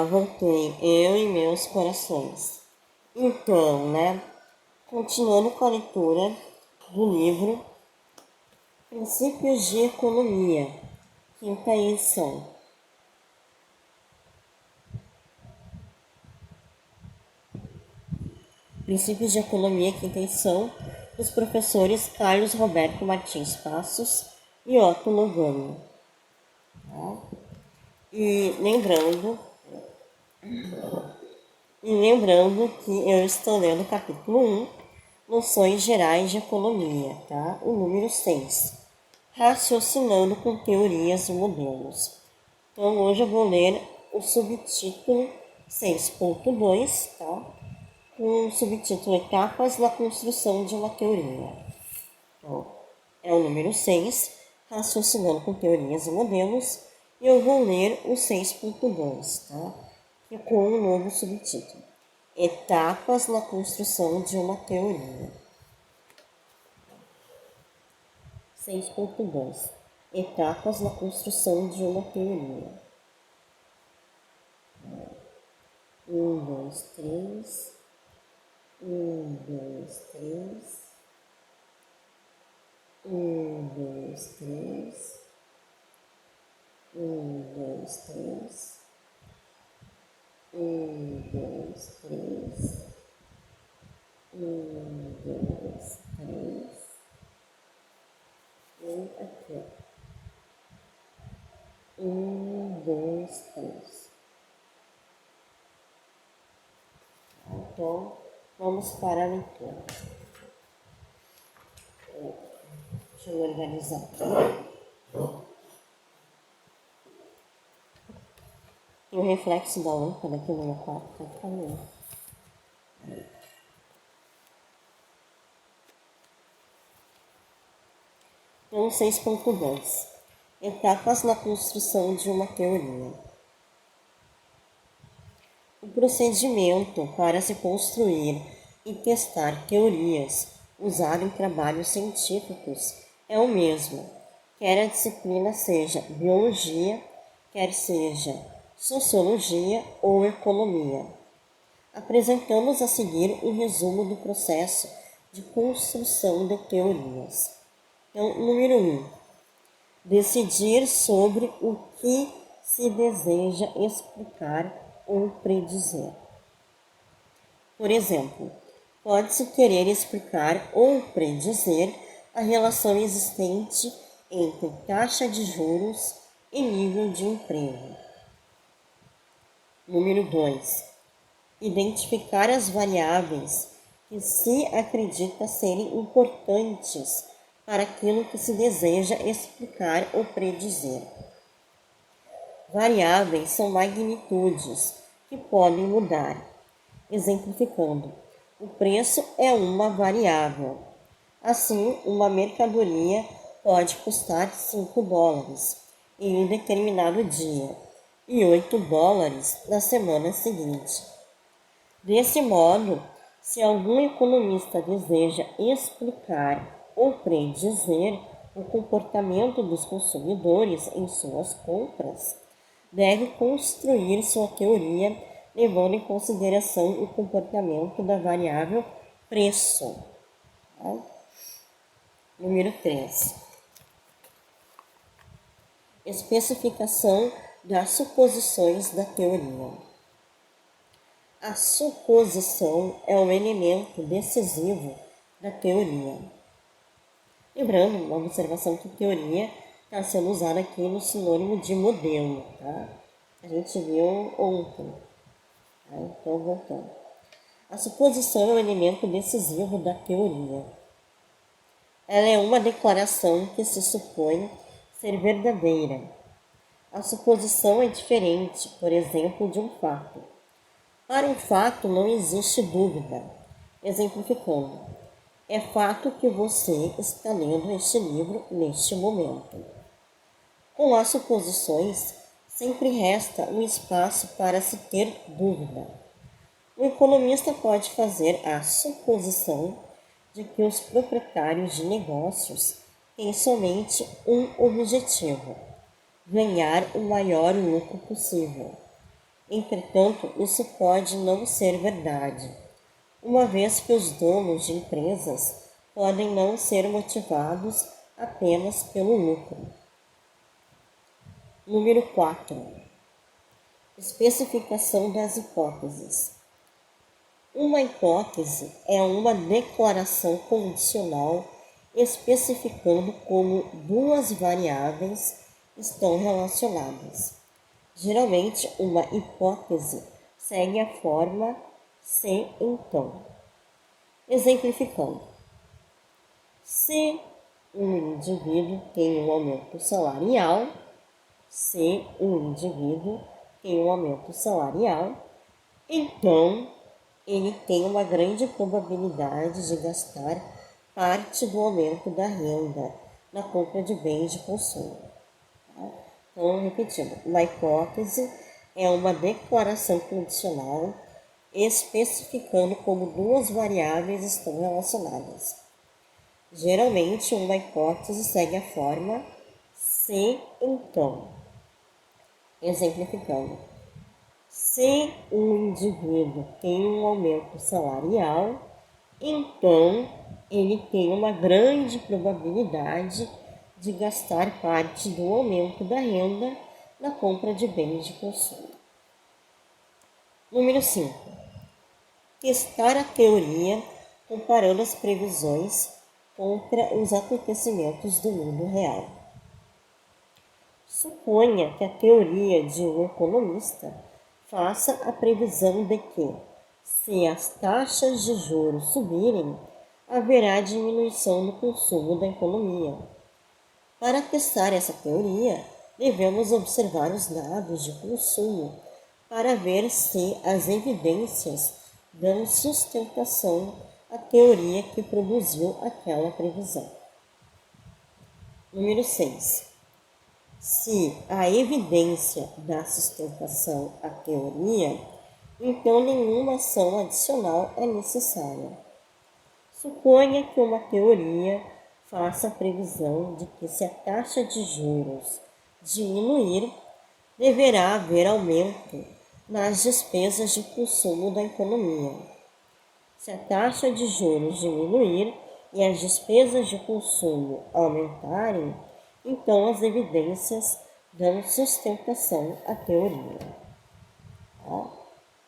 voltei, eu e meus corações. Então, continuando com a leitura do livro Princípios de Economia, quinta edição. Princípios de Economia, quinta edição, dos professores Carlos Roberto Martins Passos e Otto Logano. E lembrando que eu estou lendo o capítulo 1, Noções Gerais de Economia, tá? O número 6, Raciocinando com Teorias e Modelos. Então, hoje eu vou ler o subtítulo 6.2, tá? Com o subtítulo Etapas na Construção de uma Teoria. Então, é o número 6, Raciocinando com Teorias e Modelos, e eu vou ler o 6.2, tá? E com um novo subtítulo. Etapas na construção de uma teoria. 6.2. Etapas na construção de uma teoria. 1, 2, 3. 1, 2, 3. 1, 2, 3. 1, 2, 3. 1, 2, 3. 1, 2, 3. E aqui. 1, 2, 3. Então, vamos para a leitura. Deixa eu organizar aqui. Tem o reflexo da lâmpada aqui no meu quarto, tá ficando. Então, 6.2. Etapas na construção de uma teoria. O procedimento para se construir e testar teorias usado em trabalhos científicos é o mesmo, quer a disciplina seja biologia, quer seja sociologia ou economia. Apresentamos a seguir um resumo do processo de construção de teorias. Então, número 1. Decidir sobre o que se deseja explicar ou predizer. Por exemplo, pode-se querer explicar ou predizer a relação existente entre taxa de juros e nível de emprego. Número 2. Identificar as variáveis que se acredita serem importantes para aquilo que se deseja explicar ou predizer. Variáveis são magnitudes que podem mudar. Exemplificando, o preço é uma variável. Assim, uma mercadoria pode custar $5 em um determinado dia e $8 na semana seguinte. Desse modo, se algum economista deseja explicar ou predizer o comportamento dos consumidores em suas compras, deve construir sua teoria levando em consideração o comportamento da variável preço. Tá? Número 3. Especificação das suposições da teoria. A suposição é um elemento decisivo da teoria. Lembrando, uma observação que teoria está sendo usada aqui no sinônimo de modelo, tá? A gente viu ontem. Tá? Então, voltando. A suposição é um elemento decisivo da teoria. Ela é uma declaração que se supõe ser verdadeira. A suposição é diferente, por exemplo, de um fato. Para um fato não existe dúvida. Exemplificando, é fato que você está lendo este livro neste momento. Com as suposições, sempre resta um espaço para se ter dúvida. O economista pode fazer a suposição de que os proprietários de negócios têm somente um objetivo: ganhar o maior lucro possível. Entretanto, isso pode não ser verdade, uma vez que os donos de empresas podem não ser motivados apenas pelo lucro. Número 4. Especificação das hipóteses. Uma hipótese é uma declaração condicional especificando como duas variáveis estão relacionadas. Geralmente, uma hipótese segue a forma se então. Exemplificando, se um indivíduo tem um aumento salarial, então ele tem uma grande probabilidade de gastar parte do aumento da renda na compra de bens de consumo. Então, repetindo, uma hipótese é uma declaração condicional especificando como duas variáveis estão relacionadas. Geralmente, uma hipótese segue a forma se então. Exemplificando, se um indivíduo tem um aumento salarial, então ele tem uma grande probabilidade de gastar parte do aumento da renda na compra de bens de consumo. Número 5. Testar a teoria comparando as previsões contra os acontecimentos do mundo real. Suponha que a teoria de um economista faça a previsão de que, se as taxas de juros subirem, haverá diminuição no consumo da economia. Para testar essa teoria, devemos observar os dados de consumo para ver se as evidências dão sustentação à teoria que produziu aquela previsão. Número 6. Se a evidência dá sustentação à teoria, então nenhuma ação adicional é necessária. Suponha que uma teoria faça a previsão de que, se a taxa de juros diminuir, deverá haver aumento nas despesas de consumo da economia. Se a taxa de juros diminuir e as despesas de consumo aumentarem, então as evidências dão sustentação à teoria.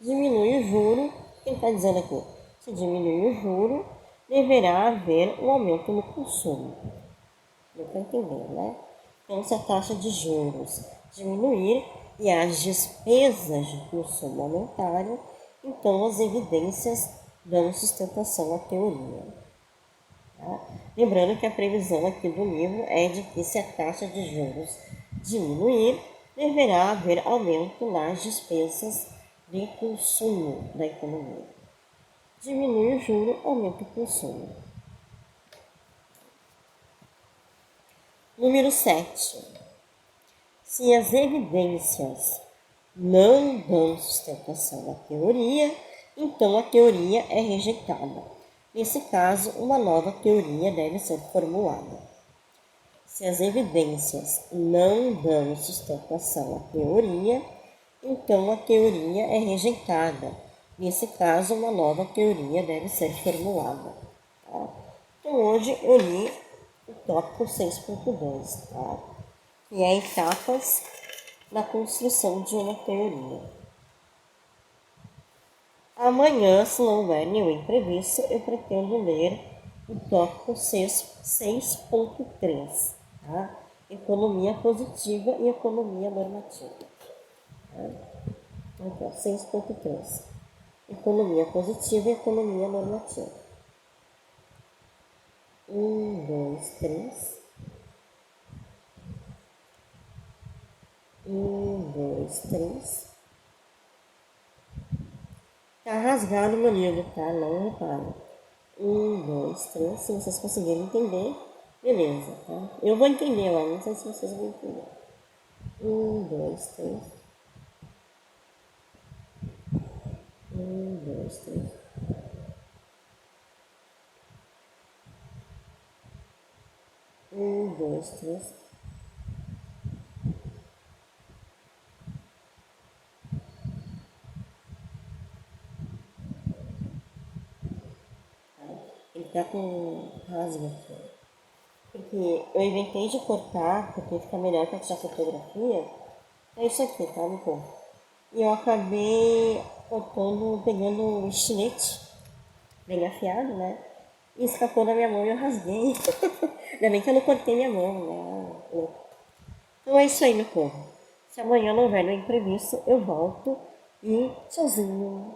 Diminui o juro, quem está dizendo aqui? Se diminuir o juro, deverá haver um aumento no consumo. Deu para entender, né? Então, se a taxa de juros diminuir e as despesas de consumo aumentarem, então as evidências dão sustentação à teoria. Lembrando que a previsão aqui do livro é de que, se a taxa de juros diminuir, deverá haver aumento nas despesas de consumo da economia. Diminui o juro, aumenta o consumo. Número 7. Se as evidências não dão sustentação à teoria, então a teoria é rejeitada. Nesse caso, uma nova teoria deve ser formulada. Se as evidências não dão sustentação à teoria, então a teoria é rejeitada. Nesse caso, uma nova teoria deve ser formulada. Tá? Então, hoje eu li o tópico 6.2, tá? Que é etapas na construção de uma teoria. Amanhã, se não houver nenhum imprevisto, eu pretendo ler o tópico 6.3, tá? Economia positiva e economia normativa. Tá? Então, 6.3. Economia positiva e economia normativa. 1, 2, 3. 1, 2, 3. Tá rasgado o meu livro, tá? Não repara. 1, 2, 3. Se vocês conseguirem entender, beleza, tá? Eu vou entender lá, não sei se vocês vão entender. 1, 2, 3. 1, 2, 3. 1, 2, 3. tá com rasgo aqui. Porque eu inventei de cortar, porque fica melhor pra tirar fotografia. É isso aqui, tá, meu povo? E eu acabei cortando, pegando um estilete, bem afiado, né? E escapou da minha mão e eu rasguei. Ainda bem que eu não cortei minha mão, né? Então é isso aí, meu povo. Se amanhã não houver no imprevisto, eu volto e tchauzinho.